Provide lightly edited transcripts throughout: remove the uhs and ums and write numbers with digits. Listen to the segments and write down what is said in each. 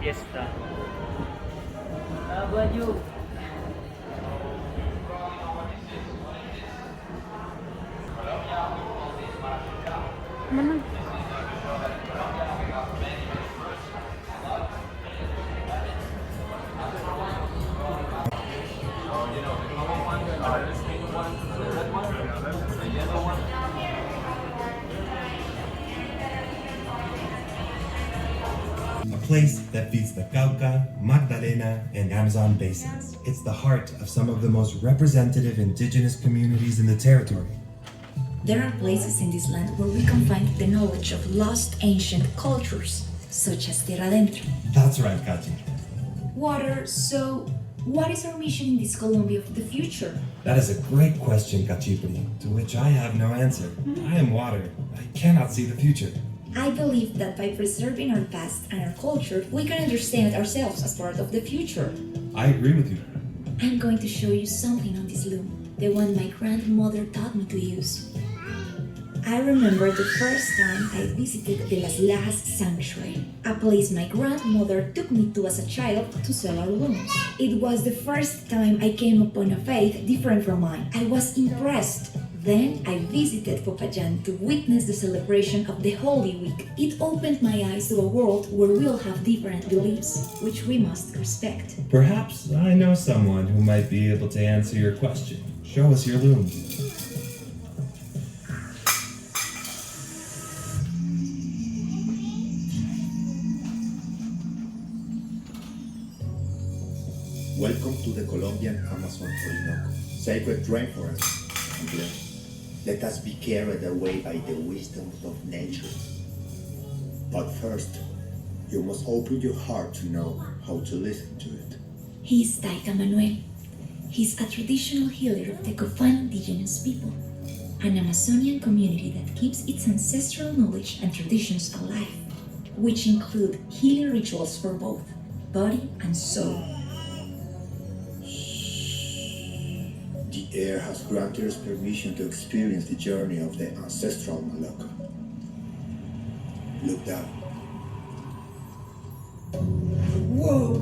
Fiesta. Baju. Mana? A place that feeds the Cauca, Magdalena, and Amazon basins. It's the heart of some of the most representative indigenous communities in the territory. There are places in this land where we can find the knowledge of lost ancient cultures, such as Tierra Adentro. That's right, Kachi. Water, so what is our mission in this Colombia of the future? That is a great question, Kachipri, to which I have no answer. I am water. I cannot see the future. I believe that by preserving our past and our culture, we can understand ourselves as part of the future. I agree with you. I'm going to show you something on this loom, the one my grandmother taught me to use. I remember the first time I visited the Las Lajas Sanctuary, a place my grandmother took me to as a child to sell our looms. It was the first time I came upon a faith different from mine. I was impressed. Then I visited Popayan to witness the celebration of the Holy Week. It opened my eyes to a world where we'll have different beliefs, which we must respect. Perhaps I know someone who might be able to answer your question. Show us your loom. Welcome to the Colombian Amazon Orinoco, sacred rainforest. Let us be carried away by the wisdom of nature. But first, you must open your heart to know how to listen to it. He is Taita Manuel. He's a traditional healer of the Cofan indigenous people, an Amazonian community that keeps its ancestral knowledge and traditions alive, which include healing rituals for both body and soul. The air has granted us permission to experience the journey of the ancestral Maloka. Look down. Whoa!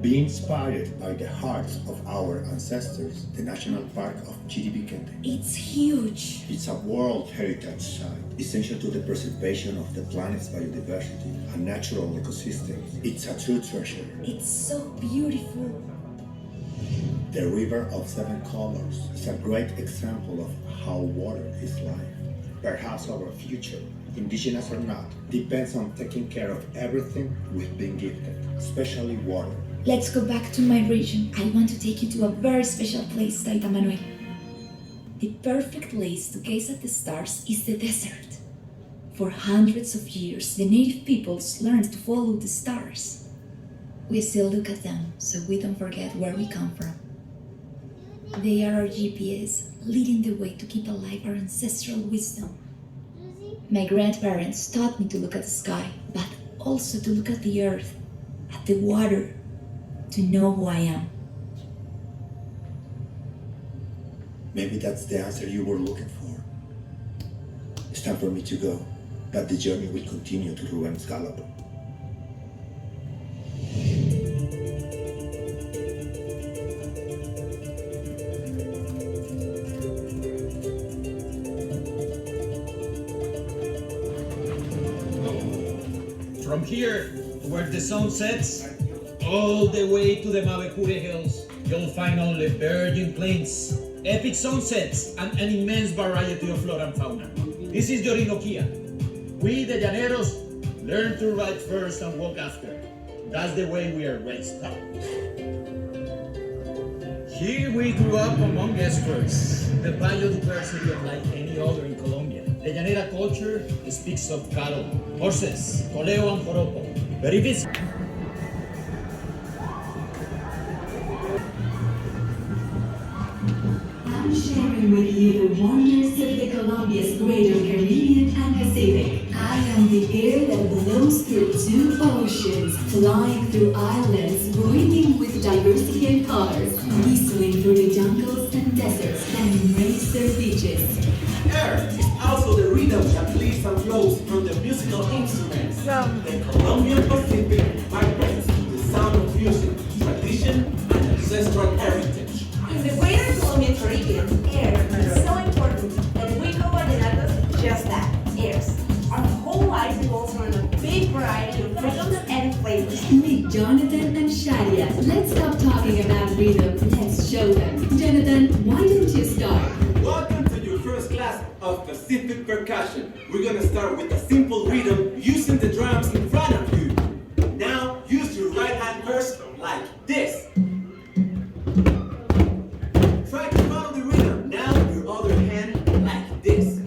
Be inspired by the hearts of our ancestors, the National Park of Chiribicente. It's huge. It's a World Heritage Site, essential to the preservation of the planet's biodiversity and natural ecosystems. It's a true treasure. It's so beautiful. The River of Seven Colors is a great example of how water is life. Perhaps our future, indigenous or not, depends on taking care of everything we've been gifted, especially water. Let's go back to my region. I want to take you to a very special place, Taita Manuel. The perfect place to gaze at the stars is the desert. For hundreds of years, the native peoples learned to follow the stars. We still look at them so we don't forget where we come from. They are our GPS, leading the way to keep alive our ancestral wisdom. My grandparents taught me to look at the sky, but also to look at the earth, at the water, to know who I am. Maybe that's the answer you were looking for. It's time for me to go, but the journey will continue to Ruben's Gallop. From here, where the sun sets, all the way to the Mavecure Hills, you'll find only virgin plains, epic sunsets, and an immense variety of flora and fauna. This is the Orinoquia. We, the Llaneros, learn to ride first and walk after. That's the way we are raised up. Here we grew up among experts, the biodiversity unlike any other in Colombia. The Llanera culture speaks of cattle, horses, coleo and joropo. But if it's I'm sharing with you the wonders of the Colombia's greater Caribbean and Pacific. I am the air that blows through two oceans, flying through islands, breathing with diversity and colors, whistling through the jungles and deserts that embrace their beaches. Air is also the rhythm that leads and flows from the musical instruments. The Colombian Pacific vibrates meet Jonathan and Shadia. Let's stop talking about rhythm. Let's show them. Jonathan, why don't you start? Welcome to your first class of Pacific percussion. We're gonna start with a simple rhythm using the drums in front of you. Now use your right hand first like this. Try to follow the rhythm. Now your other hand like this.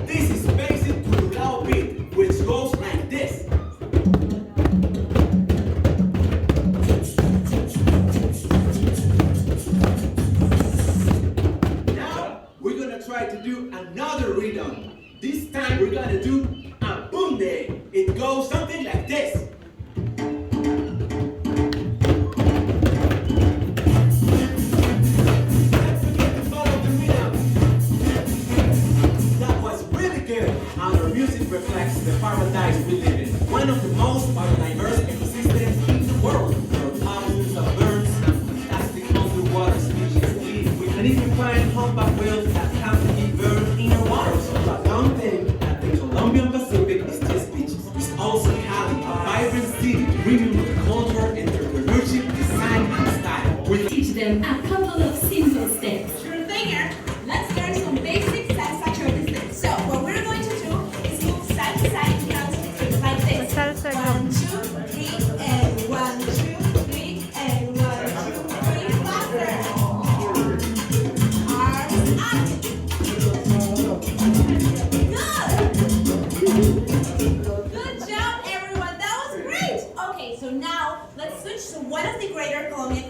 This is basic Kulao beat, which goes like this. Now we're gonna try to do another rhythm. This time we're gonna do a boom day. It goes something like this. Don't forget to follow the rhythm. That was really good. Our music reflects the paradise we live in. One of the most biodiverse ecosystems in the world. There are thousands of birds and fantastic underwater species live with. And if you find humpback whales that can't be birds in your waters, but don't think that the Colombian Pacific is just beaches. It's also Cali, a vibrant city brimming with culture, entrepreneurship, design, and style. With Teach them a couple of simple steps. Sure thinger. Let's learn some basic salsa choices. So what we're going to do is move side to side in counting like this. Salsa 1, 2, 3, and 1, 2, 3, and 1, 2, 3. Faster. Arms up. Good. Good job, everyone. That was great. Okay, so now let's switch to one of the greater Colombian